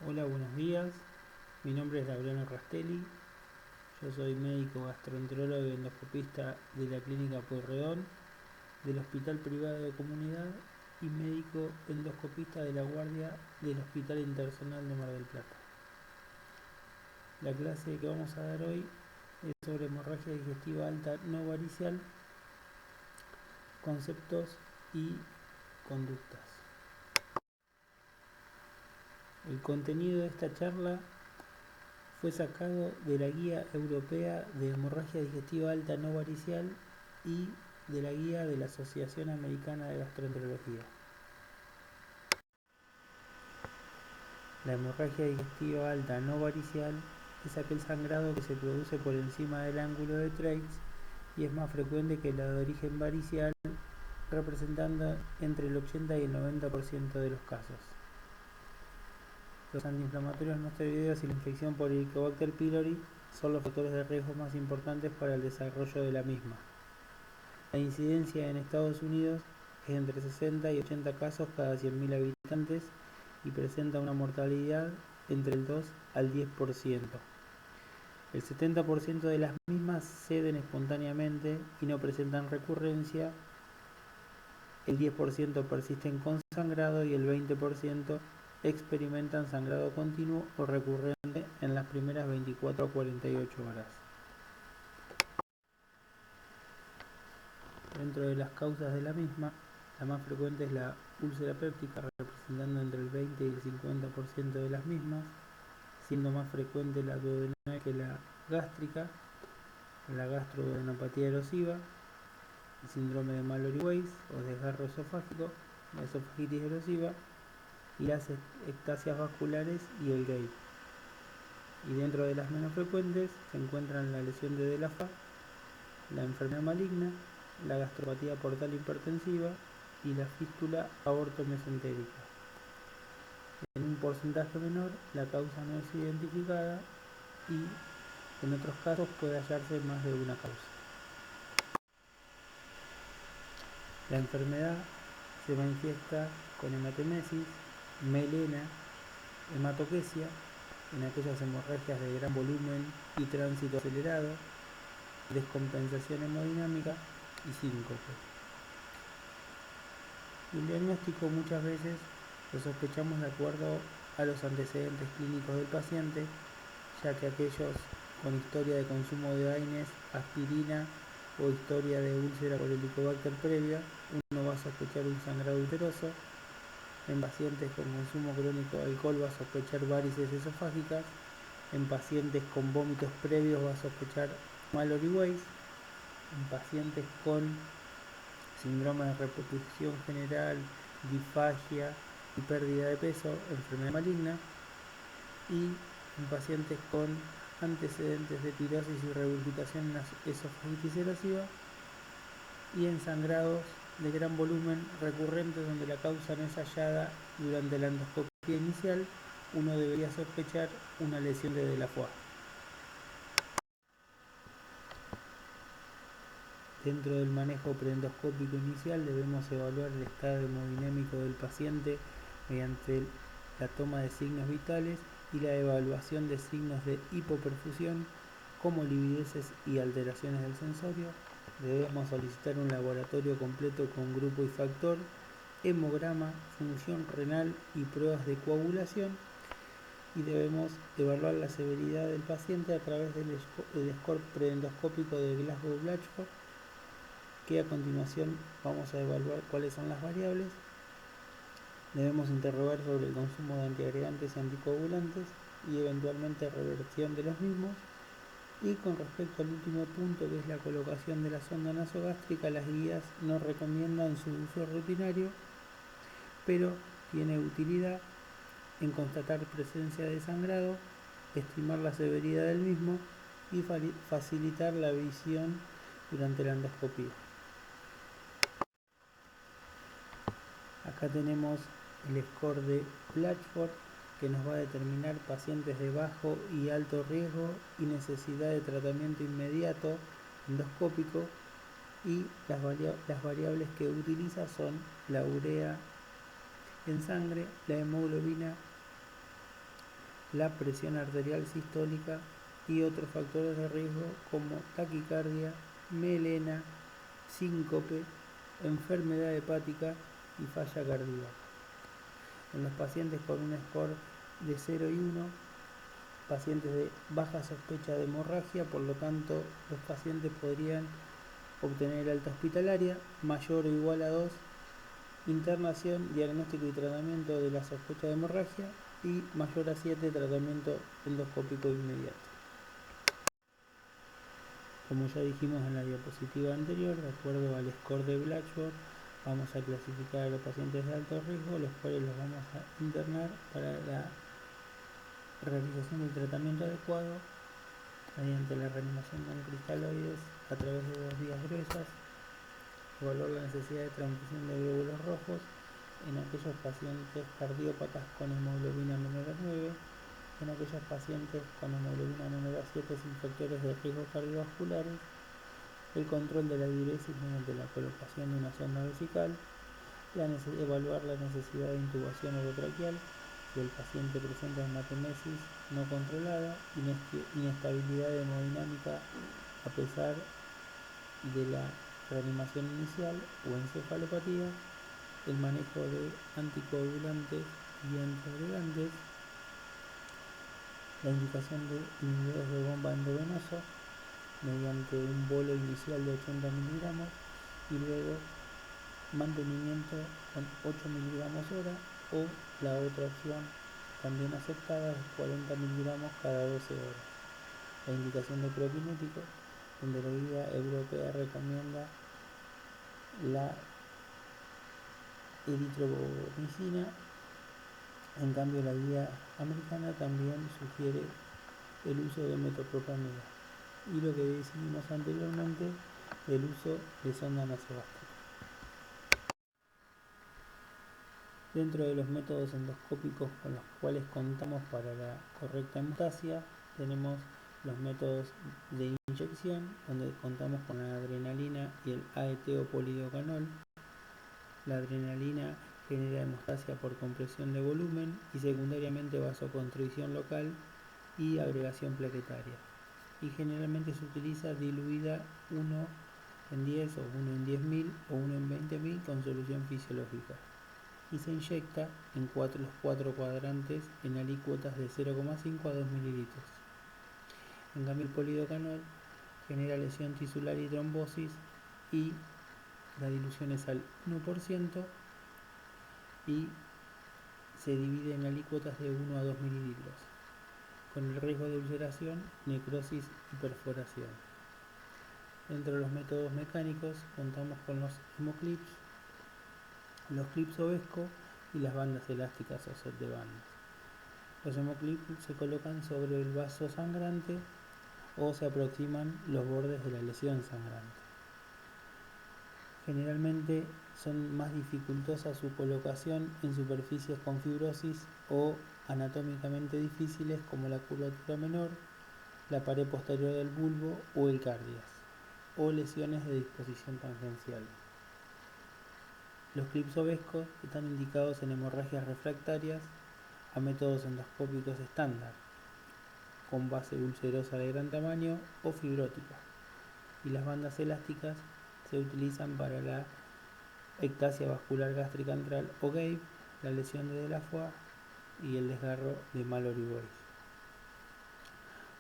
Hola, buenos días. Mi nombre es Laureano Rastelli. Yo soy médico gastroenterólogo y endoscopista de la Clínica Pueyrredón, del Hospital Privado de Comunidad y médico endoscopista de la Guardia del Hospital Internacional de Mar del Plata. La clase que vamos a dar hoy es sobre hemorragia digestiva alta no varicial, conceptos y conductas. El contenido de esta charla fue sacado de la Guía Europea de Hemorragia Digestiva Alta No Varicial y de la Guía de la Asociación Americana de Gastroenterología. La hemorragia digestiva alta no varicial es aquel sangrado que se produce por encima del ángulo de Treitz y es más frecuente que la de origen varicial, representando entre el 80 y el 90% de los casos. Los antiinflamatorios no esteroideos y la infección por Helicobacter pylori son los factores de riesgo más importantes para el desarrollo de la misma. La incidencia en Estados Unidos es entre 60 y 80 casos cada 100.000 habitantes y presenta una mortalidad entre el 2 al 10%. El 70% de las mismas ceden espontáneamente y no presentan recurrencia, el 10% persisten con sangrado y el 20% experimentan sangrado continuo o recurrente en las primeras 24 a 48 horas. Dentro de las causas de la misma, la más frecuente es la úlcera péptica, representando entre el 20 y el 50% de las mismas, siendo más frecuente la duodenal que la gástrica, la gastroduodenopatía erosiva, el síndrome de Mallory-Weiss o desgarro esofágico, la esofagitis erosiva y las ectasias vasculares y el GAIT. Y dentro de las menos frecuentes se encuentran la lesión de Delafá, la enfermedad maligna, la gastropatía portal hipertensiva y la fístula aortomesentérica. En un porcentaje menor, la causa no es identificada y en otros casos puede hallarse más de una causa. La enfermedad se manifiesta con hematemesis, melena, hematoquesia en aquellas hemorragias de gran volumen y tránsito acelerado, descompensación hemodinámica y síncope. El diagnóstico muchas veces lo sospechamos de acuerdo a los antecedentes clínicos del paciente, ya que aquellos con historia de consumo de AINES, aspirina o historia de úlcera por Helicobacter previa, uno va a sospechar un sangrado uteroso. En pacientes con consumo crónico de alcohol va a sospechar varices esofágicas. En pacientes con vómitos previos va a sospechar Mallory-Weiss. En pacientes con síndrome de repetición general, disfagia y pérdida de peso, enfermedad maligna. Y en pacientes con antecedentes de pirosis y regurgitación en esofagitis erosiva. Y en sangrados de gran volumen recurrentes donde la causa no es hallada durante la endoscopia inicial, uno debería sospechar una lesión de Delafroix. Dentro del manejo preendoscópico inicial debemos evaluar el estado hemodinámico del paciente mediante la toma de signos vitales y la evaluación de signos de hipoperfusión como livideces y alteraciones del sensorio. Debemos solicitar un laboratorio completo con grupo y factor, hemograma, función renal y pruebas de coagulación, y debemos evaluar la severidad del paciente a través del score preendoscópico de Glasgow-Blatchford, que a continuación vamos a evaluar cuáles son las variables. Debemos interrogar sobre el consumo de antiagregantes y anticoagulantes y eventualmente reversión de los mismos. Y con respecto al último punto, que es la colocación de la sonda nasogástrica, las guías no recomiendan su uso rutinario, pero tiene utilidad en constatar presencia de sangrado, estimar la severidad del mismo y facilitar la visión durante la endoscopia. Acá tenemos el score de Blatchford, que nos va a determinar pacientes de bajo y alto riesgo y necesidad de tratamiento inmediato endoscópico, y las variables que utiliza son la urea en sangre, la hemoglobina la presión arterial sistólica y otros factores de riesgo como taquicardia, melena, síncope, enfermedad hepática y falla cardíaca. En los pacientes con un score de 0 y 1, pacientes de baja sospecha de hemorragia, por lo tanto los pacientes podrían obtener alta hospitalaria, mayor o igual a 2, internación, diagnóstico y tratamiento de la sospecha de hemorragia, y mayor a 7, tratamiento endoscópico inmediato. Como ya dijimos en la diapositiva anterior, de acuerdo al score de Blackboard, vamos a clasificar a los pacientes de alto riesgo, los cuales los vamos a internar para la realización del tratamiento adecuado mediante la reanimación con cristaloides a través de 2 vías gruesas, evaluar la necesidad de transfusión de glóbulos rojos en aquellos pacientes cardiópatas con hemoglobina menor a 9, en aquellos pacientes con hemoglobina menor a 7 sin factores de riesgo cardiovasculares, el control de la diuresis mediante la colocación de una sonda vesical, evaluar la necesidad de intubación orotraqueal si el paciente presenta hematemesis no controlada, inestabilidad hemodinámica a pesar de la reanimación inicial o encefalopatía, el manejo de anticoagulantes y antiagregantes, la indicación de inhibidores de bomba endovenoso mediante un bolo inicial de 80 miligramos y luego mantenimiento con 8 miligramos hora, o la otra opción también aceptada es 40 miligramos cada 12 horas. La indicación de propinético, donde la guía europea recomienda la eritromicina, en cambio la guía americana también sugiere el uso de metoclopramida, y lo que decidimos anteriormente, el uso de sonda nasogástrica. Dentro de los métodos endoscópicos con los cuales contamos para la correcta hemostasia, tenemos los métodos de inyección, donde contamos con la adrenalina y el AET o polidocanol. La adrenalina genera hemostasia por compresión de volumen y secundariamente vasoconstricción local y agregación plaquetaria. Y generalmente se utiliza diluida 1 en 10 o 1 en 10.000 o 1 en 20.000 con solución fisiológica. Y se inyecta en los 4 cuadrantes en alícuotas de 0,5 a 2 mililitros. En cambio el polidocanol genera lesión tisular y trombosis, y la dilución es al 1% y se divide en alícuotas de 1 a 2 mililitros, con el riesgo de ulceración, necrosis y perforación. Dentro de los métodos mecánicos contamos con los hemoclips, los clips Ovesco y las bandas elásticas o set de bandas. Los hemoclips se colocan sobre el vaso sangrante o se aproximan los bordes de la lesión sangrante. Generalmente son más dificultosa su colocación en superficies con fibrosis o anatómicamente difíciles como la curvatura menor, la pared posterior del bulbo o el cardias, o lesiones de disposición tangencial. Los clips Ovesco están indicados en hemorragias refractarias a métodos endoscópicos estándar, con base ulcerosa de gran tamaño o fibrótica, y las bandas elásticas se utilizan para la ectasia vascular gástrica antral o GAVE, la lesión de Delafoy y el desgarro de Mallory-Weiss.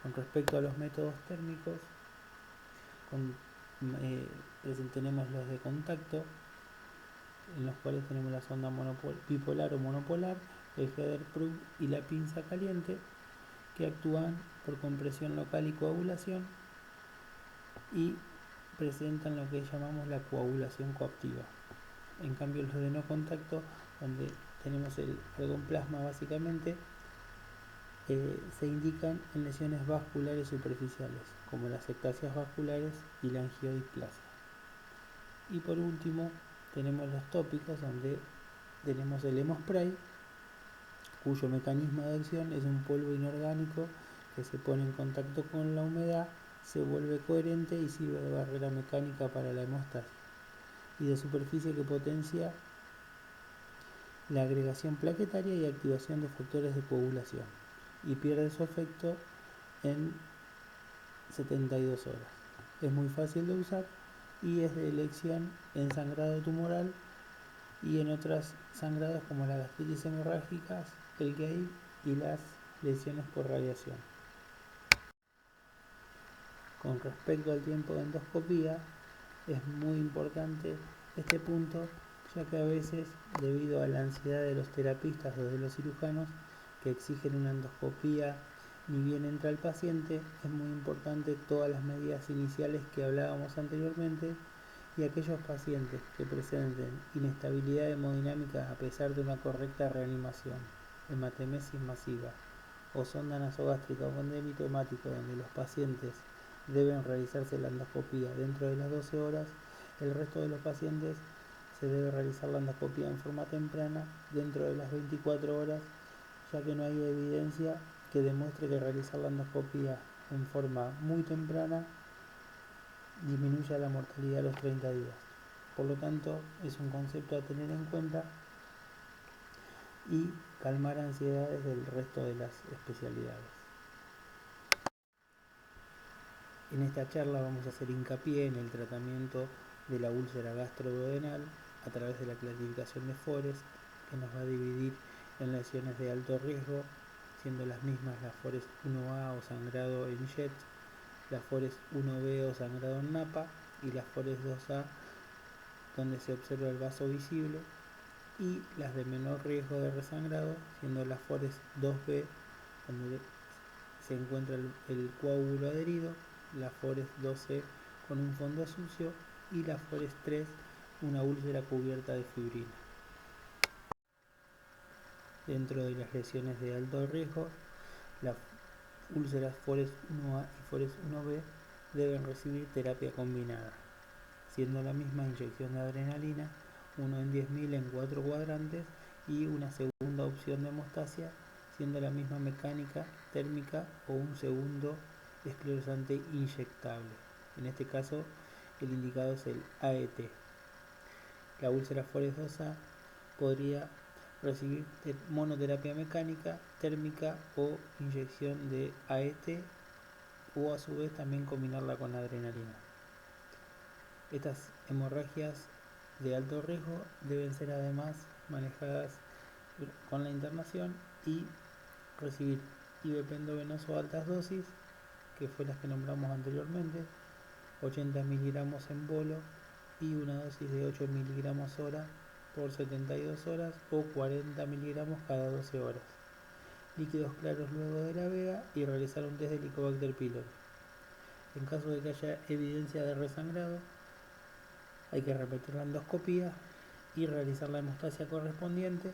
Con respecto a los métodos térmicos, tenemos los de contacto, en los cuales tenemos la sonda bipolar o monopolar, el header plug y la pinza caliente, que actúan por compresión local y coagulación y presentan lo que llamamos la coagulación coactiva. En cambio los de no contacto, donde tenemos el algodón plasma básicamente, se indican en lesiones vasculares superficiales, como las ectasias vasculares y la angiodisplasia. Y por último tenemos los tópicos, donde tenemos el hemospray, cuyo mecanismo de acción es un polvo inorgánico que se pone en contacto con la humedad, se vuelve coherente y sirve de barrera mecánica para la hemostasia, y de superficie que potencia la agregación plaquetaria y activación de factores de coagulación. y pierde su efecto en 72 horas. Es muy fácil de usar y es de elección en sangrado tumoral y en otros sangrados como las gastritis hemorrágicas, el GAID y las lesiones por radiación. Con respecto al tiempo de endoscopía, es muy importante este punto, ya que a veces, debido a la ansiedad de los terapistas o de los cirujanos que exigen una endoscopía ni bien entra el paciente, es muy importante todas las medidas iniciales que hablábamos anteriormente, y aquellos pacientes que presenten inestabilidad hemodinámica a pesar de una correcta reanimación, hematemesis masiva o sonda nasogástrica o condémito hemático donde los pacientes deben realizarse la endoscopía dentro de las 12 horas, el resto de los pacientes se debe realizar la endoscopía en forma temprana dentro de las 24 horas, ya que no hay evidencia que demuestre que realizar la endoscopía en forma muy temprana disminuya la mortalidad a los 30 días. Por lo tanto, es un concepto a tener en cuenta y calmar ansiedades del resto de las especialidades. En esta charla vamos a hacer hincapié en el tratamiento de la úlcera gastroduodenal a través de la clasificación de Forest, que nos va a dividir en lesiones de alto riesgo, siendo las mismas las Forest 1A o sangrado en Jet, la Forest 1B o sangrado en Napa y la Forest 2A donde se observa el vaso visible, y las de menor riesgo de resangrado, siendo la Forest 2B donde se encuentra el coágulo adherido, la Forest 2C con un fondo sucio y la Forest 3 una úlcera cubierta de fibrina. Dentro de las lesiones de alto riesgo, las úlceras Forest 1A y Forest 1B deben recibir terapia combinada, siendo la misma inyección de adrenalina, 1 en 10.000 en 4 cuadrantes, y una segunda opción de hemostasia, siendo la misma mecánica, térmica o un segundo esclerosante inyectable. En este caso, el indicado es el AET. La úlcera Forest 2A podría recibir monoterapia mecánica, térmica o inyección de AET, o a su vez también combinarla con adrenalina. Estas hemorragias de alto riesgo deben ser además manejadas con la internación y recibir IVP endovenoso a altas dosis, que fue las que nombramos anteriormente, 80 miligramos en bolo y una dosis de 8 miligramos hora por 72 horas o 40 miligramos cada 12 horas. Líquidos claros luego de la vea y realizar un test de Helicobacter pylori. En caso de que haya evidencia de resangrado, hay que repetir la endoscopía y realizar la hemostasia correspondiente,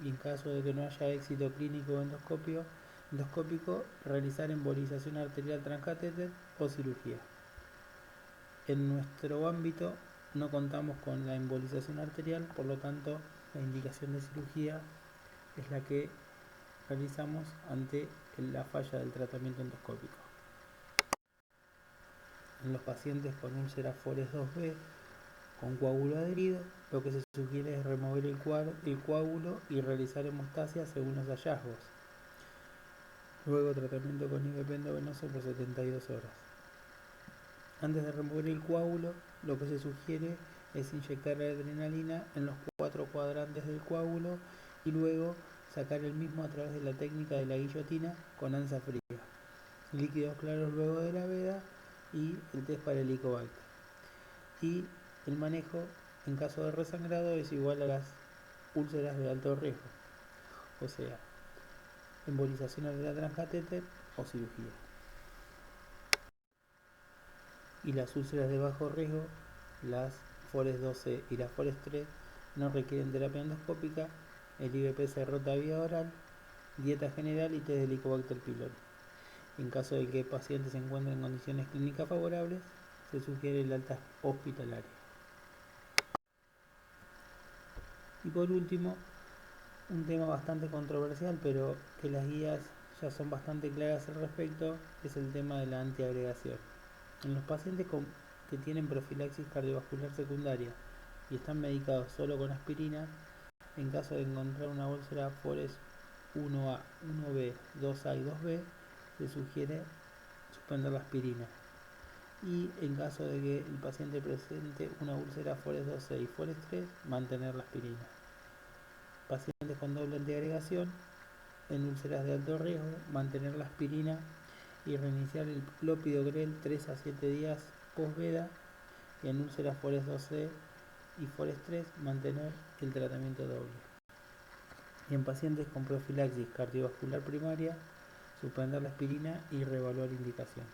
y en caso de que no haya éxito clínico endoscópico, realizar embolización arterial transcatéter o cirugía. En nuestro ámbito no contamos con la embolización arterial, por lo tanto la indicación de cirugía es la que realizamos ante la falla del tratamiento endoscópico. En los pacientes con úlcera Forest 2B con coágulo adherido, lo que se sugiere es remover el coágulo y realizar hemostasia según los hallazgos. Luego tratamiento con IVP endovenoso por 72 horas. Antes de remover el coágulo, lo que se sugiere es inyectar la adrenalina en los 4 cuadrantes del coágulo y luego sacar el mismo a través de la técnica de la guillotina con ansa fría. Líquidos claros luego de la veda y el test para el Helicobacter. Y el manejo en caso de resangrado es igual a las úlceras de alto riesgo, o sea, embolización arterial transcatéter o cirugía. Y las úlceras de bajo riesgo, las Forest 12 y las Forest 3, no requieren terapia endoscópica, el IVP se rota vía oral, dieta general y test de Helicobacter pylori. En caso de que el paciente se encuentre en condiciones clínicas favorables, se sugiere el alta hospitalaria. Y por último, un tema bastante controversial, pero que las guías ya son bastante claras al respecto, es el tema de la antiagregación. En los pacientes que tienen profilaxis cardiovascular secundaria y están medicados solo con aspirina, en caso de encontrar una úlcera Forest 1A, 1B, 2A y 2B, se sugiere suspender la aspirina. Y en caso de que el paciente presente una úlcera Forest 2C y Forest 3, mantener la aspirina. Pacientes con doble antiagregación, en úlceras de alto riesgo, mantener la aspirina y reiniciar el clopidogrel 3 a 7 días post-veda. Y en úlceras Forest 2C y Forest 3, mantener el tratamiento doble. Y en pacientes con profilaxis cardiovascular primaria, suspender la aspirina y reevaluar indicación.